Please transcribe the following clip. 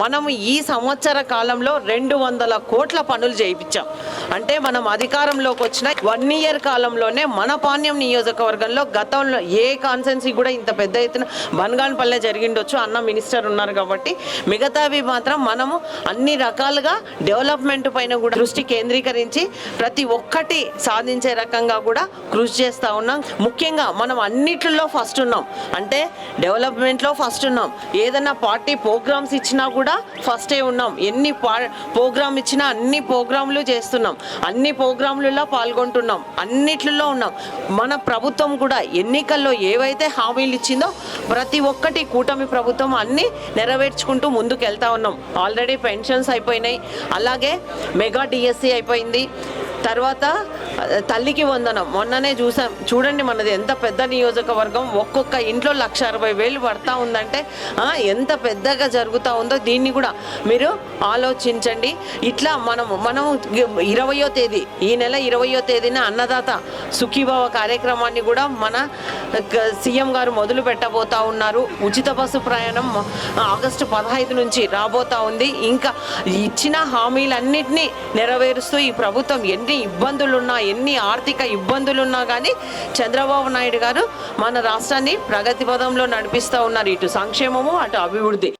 మనము ఈ సంవత్సర కాలంలో 200 కోట్ల పనులు చేయించాం. అంటే మనం అధికారంలోకి వచ్చిన 1 ఇయర్ కాలంలోనే మన పాణ్యం నియోజకవర్గంలో గతంలో ఏ కాన్సెన్సీ కూడా ఇంత పెద్ద ఎత్తున బన్గాన్పల్లె జరిగిండొచ్చు, అన్న మినిస్టర్ ఉన్నారు కాబట్టి. మిగతావి మాత్రం మనము అన్ని రకాలుగా డెవలప్మెంట్ పైన కూడా దృష్టి కేంద్రీకరించి ప్రతి ఒక్కటి సాధించే రకంగా కూడా కృషి చేస్తూ ఉన్నాం. ముఖ్యంగా మనం అన్నిట్లో ఫస్ట్ ఉన్నాం. అంటే డెవలప్మెంట్లో ఫస్ట్ ఉన్నాం. ఏదైనా పార్టీ ప్రోగ్రామ్స్ ఇచ్చినా కూడా ఫస్టే ఉన్నాం. ఎన్ని ప్రోగ్రామ్ ఇచ్చినా అన్ని ప్రోగ్రాంలు చేస్తున్నాం, అన్ని ప్రోగ్రాంలలో పాల్గొంటున్నాం, అన్నిట్లలో ఉన్నాం. మన ప్రభుత్వం కూడా ఎన్నికల్లో ఏవైతే హామీలు ఇచ్చిందో ప్రతి ఒక్కటి కూటమి ప్రభుత్వం అన్నీ నెరవేర్చుకుంటూ ముందుకు వెళ్తా ఉన్నాం. ఆల్రెడీ పెన్షన్స్ అయిపోయినాయి, అలాగే మెగా డిఎస్సి అయిపోయింది. తర్వాత తల్లికి వందనం మొన్ననే చూసాం. చూడండి మనది ఎంత పెద్ద నియోజకవర్గం, ఒక్కొక్క ఇంట్లో 1,60,000 పడతా ఉందంటే ఎంత పెద్దగా జరుగుతూ ఉందో దీన్ని కూడా మీరు ఆలోచించండి. ఇట్లా మనము 20వ తేదీ, ఈ నెల 20వ తేదీన అన్నదాత సుఖీభవ కార్యక్రమాన్ని కూడా మన సీఎం గారు మొదలు పెట్టబోతా ఉన్నారు. ఉచిత బస్సు ప్రయాణం ఆగస్టు 15 నుంచి రాబోతా ఉంది. ఇంకా ఇచ్చిన హామీలన్నింటినీ నెరవేరుస్తూ ఈ ప్రభుత్వం ఎన్ని ఇబ్బందులున్నా, ఎన్ని ఆర్థిక ఇబ్బందులున్నా కానీ చంద్రబాబు నాయుడు గారు మన రాష్ట్రాన్ని ప్రగతి పదంలో నడిపిస్తూ ఉన్నారు. ఇటు సంక్షేమము, అటు అభివృద్ధి.